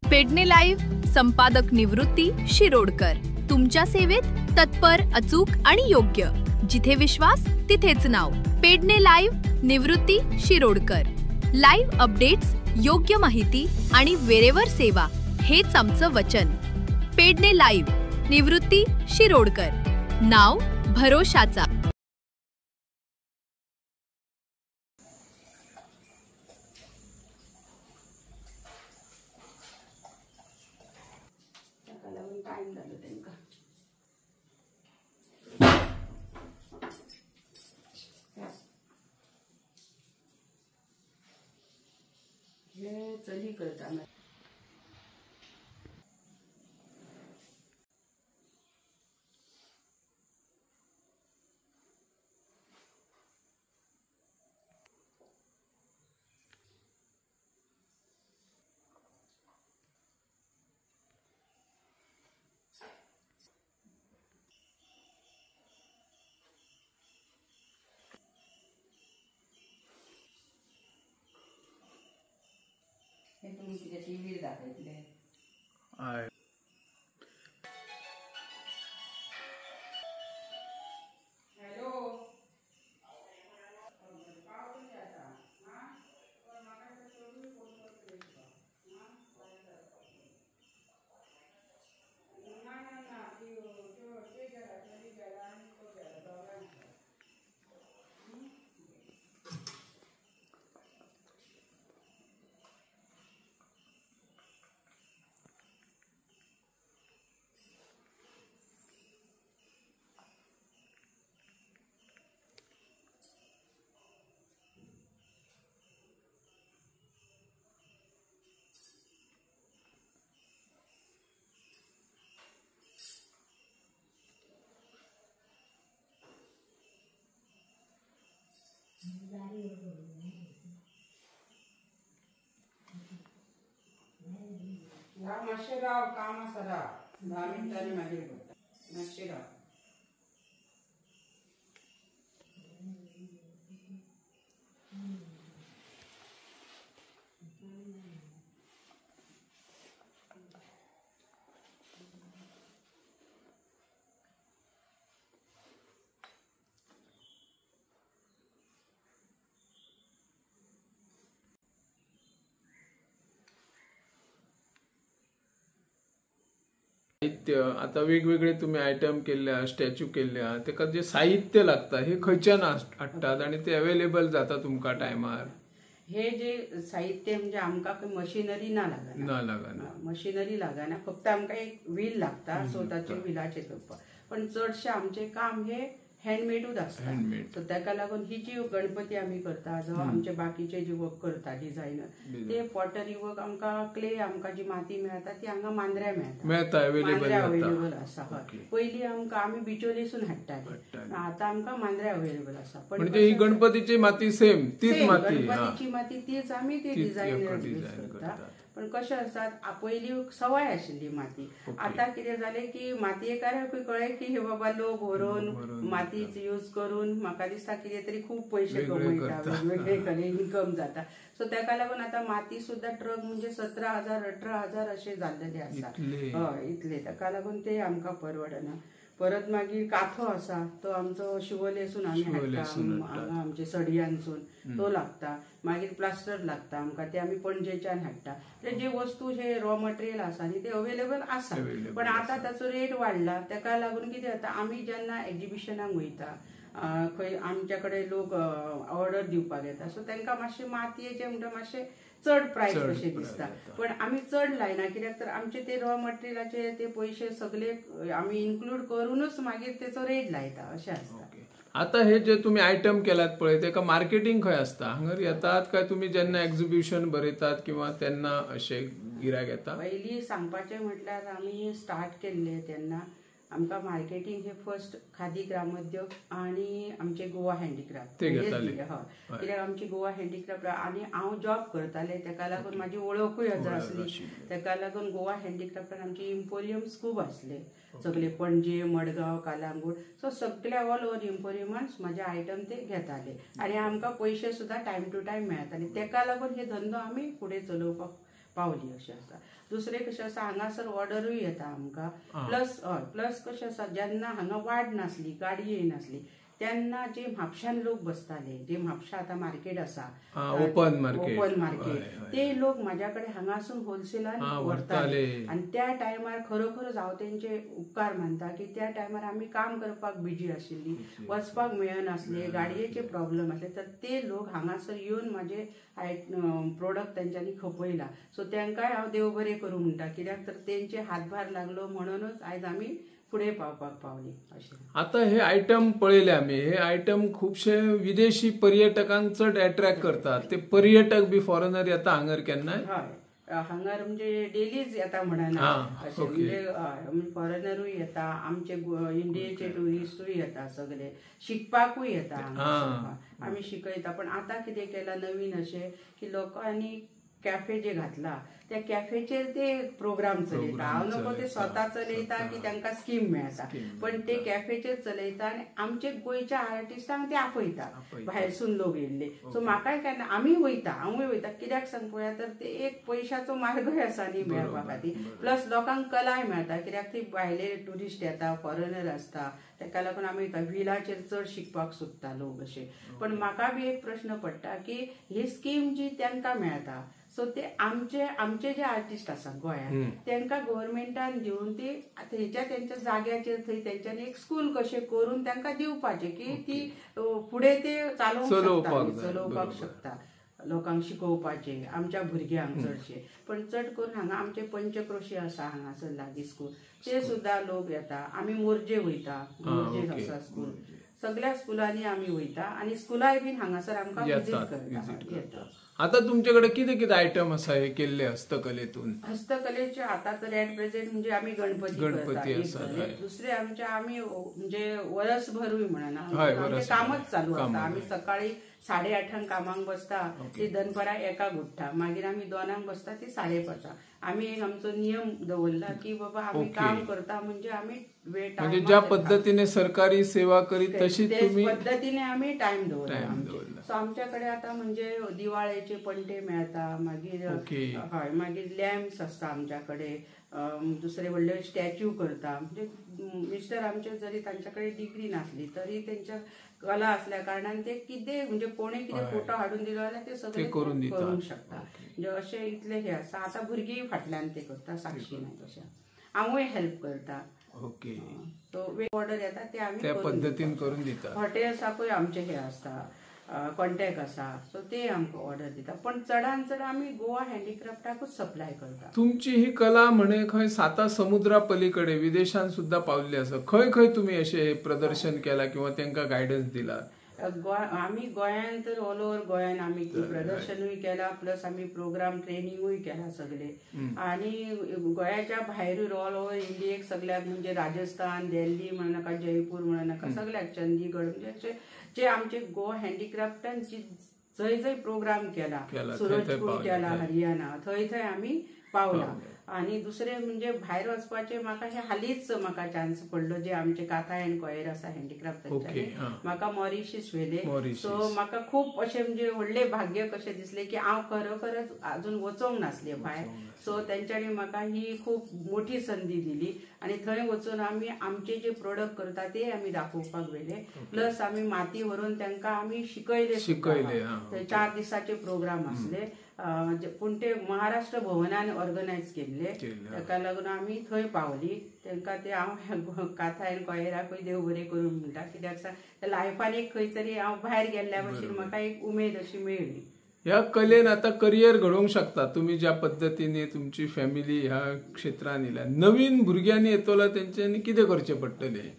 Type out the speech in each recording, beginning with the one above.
Pedne live संपादक निवृत्ती शिरोडकर तुमच्या सेवेत तत्पर, अचूक आणि योग्य. जिथे विश्वास तिथेच नाव. पेडणे लाईव्ह निवृत्ती शिरोडकर. लाईव्ह अपडेट्स, योग्य माहिती आणि वेरेवर सेवा हेच आमचं वचन. पेडणे लाईव्ह निवृत्ती शिरोडकर. नाव भरोशाचा. चली करताना हे तुम्ही किती टीव्हीर दाखयतले. मातशें राव, काम आसा राव. 10 मिनटांनी मागीर करता. मातशें राव. साहित्य आता वेगवेगळे तुम्ही आयटम केल्या, स्टॅच्यू केल्या, तेका जे साहित्य लागता हे खंयच्यान हाडटात आणि ते अवेलेबल जाता तुमका टायमार? हे जे साहित्य म्हणजे आमकां मशिनरी ना लागना. मशिनरी लागना, फक्त आमकां एक व्हील लागता, स्वताचे व्हिलाचे करपाक. पण चडशे आमचे काम हे हँडमेडूच आसता. सो ताका लागून ही जी गणपती आमी करता, जो आमचे बाकीचे जे वर्क करता डिझायनर, ते पॉटरी वर्क आमकां क्ले, आमकां जी माती मेळटा ती हांगा मांद्र्या मेळटा. अवेलेबल आसा. हय, पयलीं आमी बिचोलेसून हाडटाले, आतां आमकां मांद्र्या अवेलेबल आसा. पण म्हणजे ही गणपतीची माती सेम तीच माती, गणपतीची माती तीच आमी ती डिझायनर करता. पण कशें आसा, पयलीं सवय आशिल्ली माती. आतां कितें जालें की मातयेकारांकूय कळ्ळें की हे बाबा लोक व्हरून माती यूज करून म्हाका दिसता कितें तरी खूब पयशे कमयता, वेगवेगळे कडेन इन्कम जाता. सो ताका लागून आतां माती सुद्दां ट्रक म्हणजे 17,000 18,000 अशे जाल्लेले आसा. हय, इतले. ताका लागून ते आमकां परवडना. परत मागीर काथो आसा, तो आमचो शिवोलेसून आमी हाडटा, हांगा आमचे सडयांसून तो लागता. मागीर प्लास्टर लागता आमकां, ते आमी पणजेच्यान हाडटा. जे वस्तू जे रॉ मटेरियल आसा न्ही ते अवेलेबल आसा. पण आतां ताचो रेट वाडला. ताका लागून कितें जाता, आमी जेन्ना एक्झिबिशनाक वयता, खंय आमच्या कडेन लोक ऑर्डर दिवपाक येता, सो तांकां मातशें मातयेचे म्हणटा मातशें चड प्रायस कशें दिसता. पण आमी चड लायना, कित्याक तर आमचे ते रॉ मटेरियलाचे ते पयशे सगळे आमी इन्क्लूड करूनच मागीर तेचो रेट लायता, अशें आसता. आता हे जे तुम्ही आयटम केलात पळय, तेका मार्केटिंग खंय आसता? हांगर येतात काय तुम्ही जेन्ना एक्झिबिशन भरयतात किंवा तेन्ना अशे गिरायक येता? पयलीं सांगपाचें म्हटल्यार आमी स्टार्ट केल्ले तेन्ना आमकां मार्केटिंग हे फर्स्ट खादी ग्रामोद्योग आणि आमचे गोवा हँडीक्राफ्ट ते घेताले. हय, कित्याक आमची गोवा हँडीक्राफ्ट आणि हांव जॉब करताले, ताका लागून म्हाजी वळखूय हजर आसली. ताका लागून गोवा हँडीक्राफ्टान आमचे इम्पोरियम्स खूब आसले, सगळे पणजे, मडगांव, कालांगूट. सो सगळ्या ऑल ओव्हर इम्पोरियमांस म्हाजे आयटम ते घेताले आणि आमकां पयशे सुद्दां टायम टू टायम मेळटाले. ताका लागून हे धंदो आमी फुडें चलोवपाक पावली अशें आसा. दुसरें कशें आसा हांगासर ऑर्डरूय येता आमकां. प्लस कशें आसा जेन्ना हांगा वाट नासली, गाडी येयनासली तेन्ना जे म्हापशान लोक बसताले, जे म्हापशा आतां मार्केट आसा ओपन मार्केट, ते लोक म्हाज्या कडेन हांगासून होलसेलान व्हरताले. आनी त्या टायमार खरोखरच हांव तेंचे उपकार मानता की त्या टायमार आमी काम करपाक बिजी आशिल्ली, वचपाक मेळनासले, गाडयेचे प्रॉब्लेम आसले, तर ते लोक हांगासर येवन म्हाजे प्रोडक्ट तेंच्यांनी खपयला. सो तेंकाय हांव देव बरें करूं म्हणटा, कित्याक तर तेंचे हातभार लागलो म्हणूनच आयज आमी फुडें पावपाक पावली अशें. आता हे आयटम पळयले आमी, हे आयटम खुबशे विदेशी पर्यटकांक चड अट्रॅक्ट करतात. ते पर्यटक बी फॉरेनर येता हांगर केन्नाय? हय, हांगर म्हणजे डेलीच येता म्हणना, म्हणजे फॉरेनरूय येता, आमचे इंडियेचे टुरिस्टूय येता, सगळे शिकपाकूय येता. आमी शिकयता. पण आतां कितें केलां नवीन अशें की लोकांनी कॅफे जे घातला त्या कॅफेचेर ते प्रोग्राम चलयता. हांव नको ते स्वता चलयता की तांकां स्कीम मेळटा, पण ते कॅफेचेर चलयता आनी आमचे गोंयच्या आर्टिस्टांक ते आपयता, भायरसून लोक येयल्ले. सो म्हाकाय काय ना, आमी वयता, हांवूय वयता. कित्याक सांग पळया, तर ते एक पयशाचो मार्गय आसा न्ही मेळपा खातीर. प्लस लोकांक कलाय मेळटा, कित्याक ती भायले टुरिस्ट येता, फॉरेनर आसता, तेका लागून आमी व्हिलाचेर चड शिकपाक सोदता लोक अशें. पण म्हाका बी एक प्रश्न पडटा की ही स्कीम जी तांकां मेळटा, सो ते आमचे जे आर्टिस्ट आसा गोंयांत तांकां गव्हर्मेंटान दिवन ती तेंच्या जाग्याचेर थंय तेंच्यांनी एक स्कूल कशें करून तांकां दिवपाचें की ती फुडें ते चलोवपाक शकता, लोकांक शिकोवपाचे, आमच्या भुरग्यांक चडशे. पण चड करून हांगा आमचे पंचक्रोशी आसा हांगासर लागीं स्कूल, ते सुद्दां लोक येता. आमी मोरजे वयता, मोरजे आसा स्कूल, सगळ्या स्कुलांनी आमी वयता आनी स्कुलाय बीन हांगासर आमकां विजीट करता. आता तुमच्याकडे कितें कितें आयटम आसा हे केल्ले हस्तकलेतून? हस्तकलेचे आता तर एट प्रेझेंट म्हणजे आमी गणपती आसा. दुसरे आमी म्हणजे वर्सभरूय म्हणना आमचें कामच चालू आसता. आमी सकाळी 8:30 कामाक बसता, ती दनपरां 1 उठ्ठा, मागीर आमी 2 बसता, ती 5:30. आमी एक आमचो नियम दवरला की बाबा आमी काम करता म्हणजे आमी वेळ टायम, म्हणजे ज्या पद्धतीने सरकारी सेवा करीत तशी तुम्ही पद्धतीने आमी टायम दवरला. सो आमच्याकडे आता म्हणजे दिवाळेचे पणटे मेळता, मागीर हय, मागीर लॅम्प्स आसता आमच्याकडे, दुसरे व्हडले स्टॅच्यू करता. म्हणजे मिस्टर आमचे जरी तांच्याकडे डिग्री नासली तरी तेंच्या कला असल्या कारणान ते कितें म्हणजे कोणी कितें फोटो हाडून दिलो जाल्यार ते सगळे करूंक शकता. म्हणजे अशें इतले हे आसा. आता भुरगीं फाटल्यान ते करता, साक्षी नायक तशें हांवूय हेल्प करता. ओके. तो ऑर्डर येता ते आमी त्या पद्धतीन करून दिता. हॉटेल्साकूय आमचे हे आसता, कॉन्टॅक्ट आसा, सो ते आमकां ऑर्डर दिता. पण चडान चड आमी गोवा हँडीक्राफ्टाकूच सप्लाय करता. तुमची ही कला म्हणे खंय 7 समुद्रा पलीकडे विदेशांत सुद्धा पावल्ली आसा. खंय खंय तुम्ही अशें प्रदर्शन केला किंवा तांकां गायडन्स दिला? आमी गोंयांत तर ऑल ओव्हर गोंयान आमी प्रदर्शनूय केला, प्लस आमी प्रोग्राम ट्रेनिंगूय केला सगळे. आणि गोंयाच्या भायरूय ऑल ओव्हर इंडियेक सगळ्याक म्हणजे राजस्थान, दिल्ली म्हणनाका, जयपूर म्हणनाका, सगळ्याक चंदीगड म्हणजे अशे जे आमचे गोवा हँडीक्राफ्टान जंय जंय प्रोग्राम केला, सूरजपूर केला, हरियाणा, थंय आमी पावला. आणि दुसरे म्हणजे भायर वचपाचे म्हाका हे हालींच म्हाका चान्स पडलो, जे आमचे काथा एंड कॉयर आसा हँडीक्राफ्टाचे, म्हाका मॉरिशस व्हेले. सो म्हाका खूब अशें म्हणजे व्हडले भाग्य कशें दिसले की हांव खरोखरच अजून वचोंक नासले भायर. सो तेंच्यांनी म्हाका ही खूब मोठी संदी दिली आणि थंय वचून आमी आमचे जे प्रोडक्ट करता ते आमी दाखोवपाक व्हेले. प्लस आमी माती व्हरून तांकां आमी शिकयले. थंय 4 दिसाचे प्रोग्राम आसले, पूण ते महाराष्ट्र भवनान ऑर्गनायज केल्ले. ताका लागून आमी थंय पावली. तांकां ते हांव काथा एंड कॉयराकूय देव बरें करूं म्हणटा, कित्याक सांग लायफान एक खंय तरी हांव भायर गेल्ल्या भशेन म्हाका एक उमेद अशी मेळ्ळी. ह्या कलेन आता करियर घडोवंक शकता तुम्ही, ज्या पद्धतीने तुमची फॅमिली ह्या क्षेत्रान येयल्या. नवीन भुरग्यांनी येतलो तेंच्यांनी कितें करचें पडटलें?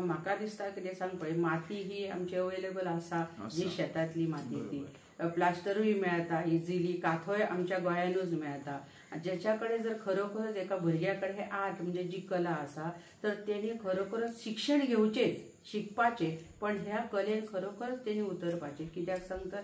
म्हाका दिसता कितें सांग पळय, माती ही आमची अवेलेबल आसा, जी शेतांतली माती ती. प्लास्टरूय मेळटा इजिली, काथोय आमच्या गोंयानूच मेळटा. ज्याच्याकडे जर खरोखरच एका भुरग्याकडे हे आर्ट म्हणजे जी कला आसा, तर तेणी खरोखरच शिक्षण घेवचेच, शिकपाचे, पण ह्या कलेन खरोखरच तेणी उतरपाचे. कित्याक सांगता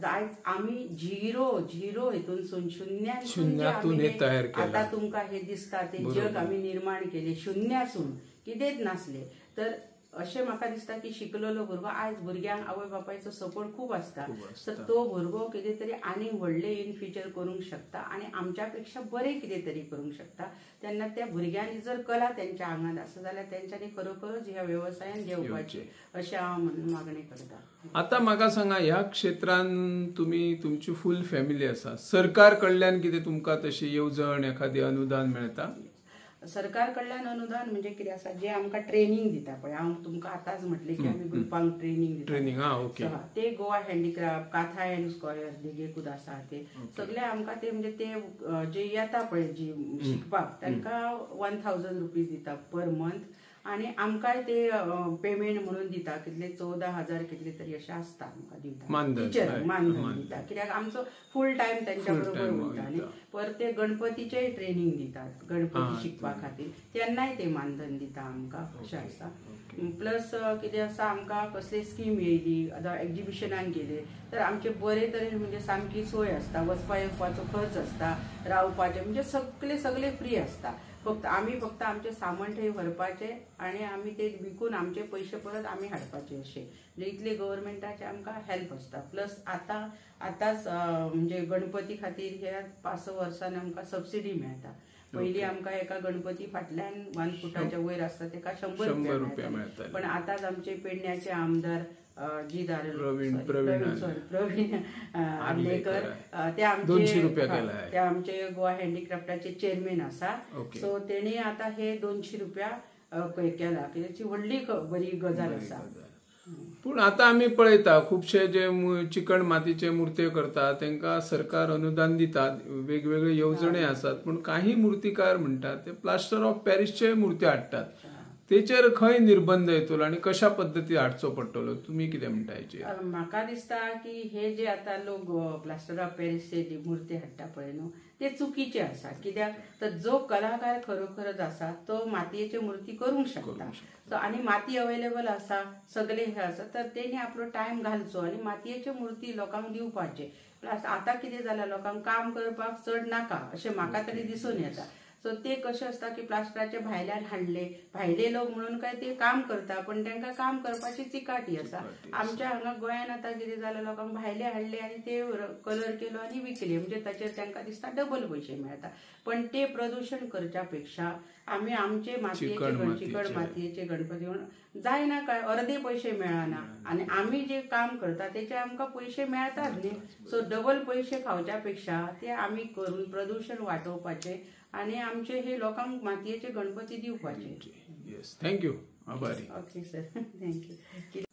आयज आमी झिरो हितूनसून शुन्यातून हे तयार केला. आता तुमकां हे दिसता ते जग आमी निर्माण केले शुन्यासून, कितेंच नासले. तर अशें म्हाका दिसता की शिकलेलो भुरगो आयज भुरग्यांक आवय बापायचो सपोर्ट खूब आसता सो तो भुरगो कितें तरी आनी व्हडलें इन फ्युचर करूंक शकता आनी आमच्या पेक्षा बरें कितें तरी करूंक शकता तेन्ना त्या भुरग्यांनी जर कला तेंच्या आंगात आसा जाल्यार तेंच्यांनी खरोखरच ह्या व्यवसायान घेवपाची अशें हांव मागणी करता. आता म्हाका सांगा ह्या क्षेत्रांत तुमी तुमची फूल फॅमिली आसा, सरकार कडल्यान कितें तुमकां तशी येवजण एखादी अनुदान मेळटा? सरकार कडल्यान अनुदान म्हणजे कितें आसा जे आमकां ट्रेनिंग दिता पळय, हांव तुमकां आतांच म्हटलें की आमी ग्रुपांक ट्रेनिंग दिता ते गोवा हँडीक्राफ्ट, काथा अँड स्क्वेअर देगेकूद आसा ते सगळे आमकां ते म्हणजे ते जे येता पळय जी शिकपाक तांकां 1000 रुपीज दिता पर मंथ आनी आमकांय ते पेमेंट म्हणून दिता कितले 14,000 कितले तरी अशें आसता आमकां दिता टिचर मानधन दिता कित्याक आमचो फूल टायम तेंच्या बरोबर वयता न्ही. पर ते गणपतीचेय ट्रेनिंग दितात गणपती शिकपा खातीर तेन्नाय ते मानधन दिता आमकां अशें आसा. प्लस कितें आसा आमकां कसली स्कीम येयली आतां एक्झिबिशनाक गेले तर आमचे बरे तरेन म्हणजे सामकी सोय आसता, वचपा येवपाचो खर्च आसता, रावपाचें म्हणजे सगळे फ्री आसता. फक्त आमचे सामान थंय व्हरपाचें आनी आमी ते विकून आमचे पयशे परत आमी हाडपाचे अशें म्हणजे इतले गव्हर्मेंटाचे आमकां हेल्प आसता. प्लस आतांच म्हणजे गणपती खातीर हे 5 वर्सांनी आमकां सबसिडी मेळटा. पयलीं आमकां एका गणपती फाटल्यान 1 फुटाच्या वयर आसता तेका 100 रुपया मेळटा, पण आतांच आमचे पेडण्याचे आमदार प्रवीण आर्लेकर ते आमचे गोवा हँडीक्राफ्टाचे चेअरमॅन आसा. सो तेणी आता हे 200 रुपया केला त्याची व्हडली बरी गजाल आसा. पूण आता आमी पळयता खुबशे जे चिकण मातीचे मुर्त्यो करतात तांकां सरकार अनुदान दितात, वेगवेगळे येवजणे आसात, पण काही मुर्तीकार म्हणटात ते प्लास्टर ऑफ पॅरिसचे मुर्त्यो हाडटात. तेचेर खंय निर्बंध येतलो आणि कशा पद्धती हाडचो पडटलो, तुमी कितें म्हणटा हेचेर? म्हाका दिसता की हे जे आता लोक प्लास्टर ऑफ पॅरिसचे मुर्ती हाडटा पळय न्हू ते चुकीचे आसा. कित्याक तर जो कलाकार खरोखरच आसा तो मातयेची मुर्ती करूंक शकता. सो आनी माती अवेलेबल आसा सगळे हे आसा तर तेणी आपलो टायम घालचो आनी मातयेची मुर्ती लोकांक दिवपाचे. प्लस आता कितें जालां लोकांक काम करपाक चड नाका अशें म्हाका तरी दिसून येता. सो ते कशें आसता की प्लास्टराचे भायल्यान हाडले, भायले लोक म्हणून काय ते काम करता पण तांकां काम करपाची चिकाटी आसा. आमच्या हांगा गोंयान आतां कितें जालां लोकांक भायले हाडले आनी ते कलर केलो आनी विकले म्हणजे ताचेर तांकां दिसता डबल पयशे मेळटा. पण ते प्रदूषण करच्या पेक्षा आमी आमचे मातयेचे चिकण मातयेचे गणपती म्हणून जायना काय अर्धे पयशे मेळना आनी आमी जे काम करता तेचे आमकां पयशे मेळटात न्ही. सो डबल पयशे खावच्या पेक्षा ते आमी करून प्रदूषण वाटोवपाचे आणि आमचे हे लोकांक मातयेचे गणपती दिवपाचे. येस, थँक्यू, आभारी. Okay sir, thank you.